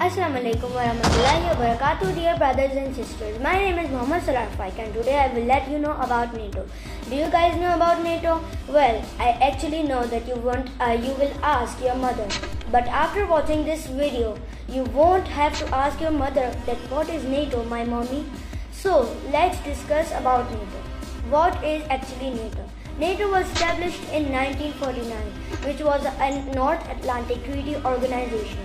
Assalamualaikum warahmatullahi wabarakatuh, dear brothers and sisters. My name is Mohammed Salar Faik and today I will let you know about NATO. Do you guys know about NATO? Well, I actually know that you will ask your mother. But after watching this video, you won't have to ask your mother that what is NATO, my mommy. So let's discuss about NATO. What is actually NATO? NATO was established in 1949, which was a North Atlantic Treaty Organization,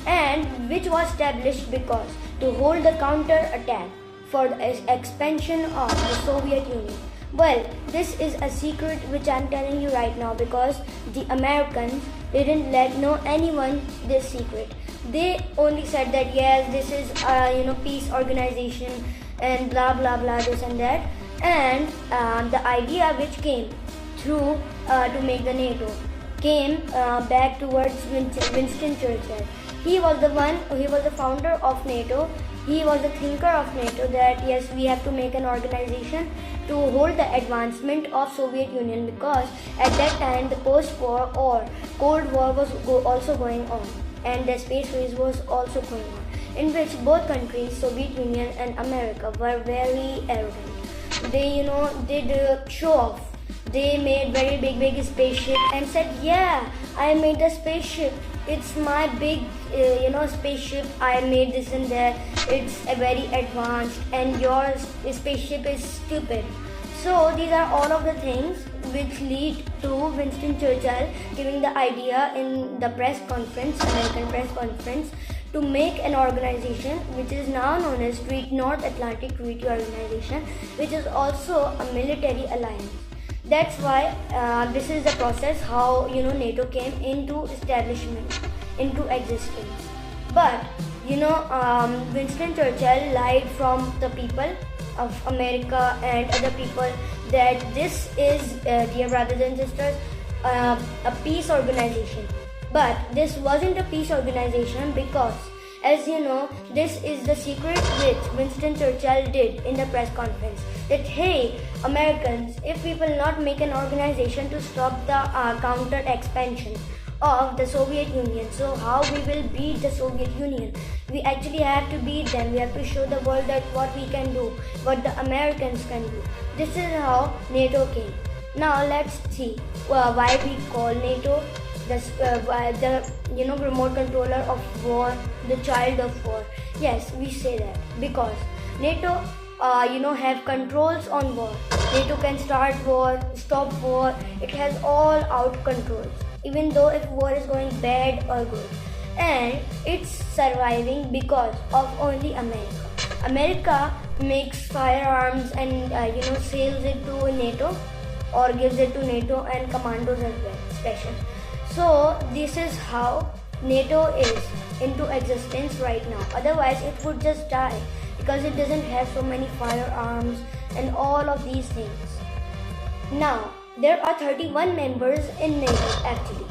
and which was established because to hold the counter attack for the expansion of the Soviet Union. Well, this is a secret which I'm telling you right now because the Americans didn't let know anyone this secret. They only said that yes, this is a peace organization and blah blah blah this and that. And the idea which came through to make the NATO came back towards Winston Churchill. He was the founder of NATO. He was the thinker of NATO that yes, we have to make an organization to hold the advancement of Soviet Union because at that time the post-war or Cold War was also going on and the space race was also going on, in which both countries, Soviet Union and America, were very arrogant. They did show off. They made very big spaceship and said, yeah, I made the spaceship. It's my big spaceship. I made this and that. It's a very advanced and your spaceship is stupid. So these are all of the things which lead to Winston Churchill giving the idea in the press conference, American press conference, to make an organization which is now known as North Atlantic Treaty Organization, which is also a military alliance. That's why this is the process how NATO came into establishment, into existence. But Winston Churchill lied from the people of America and other people that this is, dear brothers and sisters, a peace organization. But this wasn't a peace organization because, as you know, this is the secret which Winston Churchill did in the press conference. That hey, Americans, if we will not make an organization to stop the counter expansion of the Soviet Union, so how we will beat the Soviet Union? We actually have to beat them. We have to show the world that what we can do, what the Americans can do. This is how NATO came. Now let's see why we call NATO the remote controller of war, the child of war. Yes, we say that because NATO have controls on war. NATO can start war, stop war. It has all out controls, even though if war is going bad or good. And it's surviving because of only America. America makes firearms and sells it to NATO or gives it to NATO and commandos as well, special. So this is how NATO is into existence right now. Otherwise it would just die because it doesn't have so many firearms and all of these things. Now there are 31 members in NATO actually.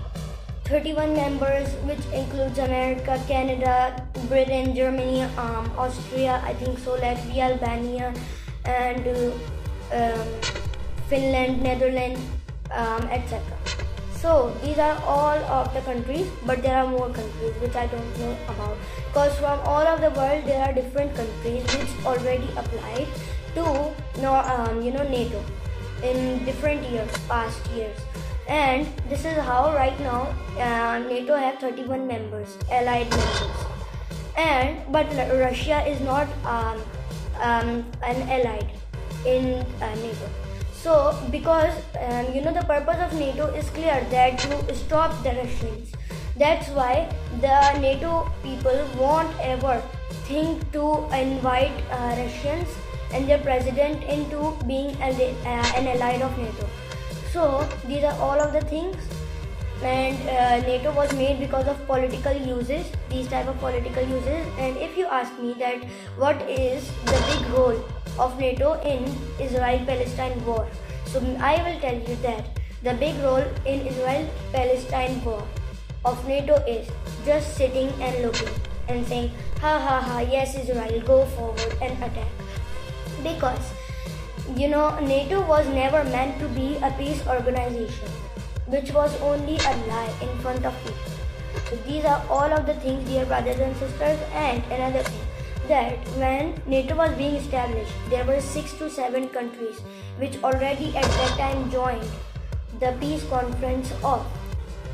31 members, which includes America, Canada, Britain, Germany, Austria, I think so, Latvia, Albania, and Finland, Netherlands, etc. So these are all of the countries, but there are more countries which I don't know about, because from all of the world there are different countries which already applied to NATO in different years, past years. And this is how right now NATO have 31 members, allied members. But Russia is not an allied in NATO. So because the purpose of NATO is clear, that to stop the Russians. That's why the NATO people won't ever think to invite Russians and their president into being an allied of NATO. So these are all of the things, and NATO was made because of political uses, these type of political uses. And if you ask me that what is the big role of NATO in Israel-Palestine war, so I will tell you that the big role in Israel-Palestine war of NATO is just sitting and looking and saying, ha ha ha, yes Israel, go forward and attack. Because NATO was never meant to be a peace organization, which was only a lie in front of people. So these are all of the things, dear brothers and sisters. And another thing, that when NATO was being established, there were 6 to 7 countries which already at that time joined the peace conference of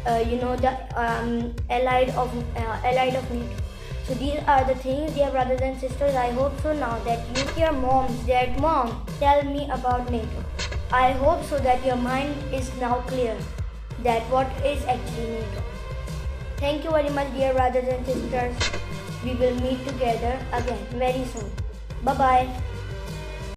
the allied of NATO. So these are the things, dear brothers and sisters. I hope so now that you, your moms, that mom, tell me about NATO. I hope so that your mind is now clear that what is actually NATO. Thank you very much, dear brothers and sisters. We will meet together again very soon. Bye bye.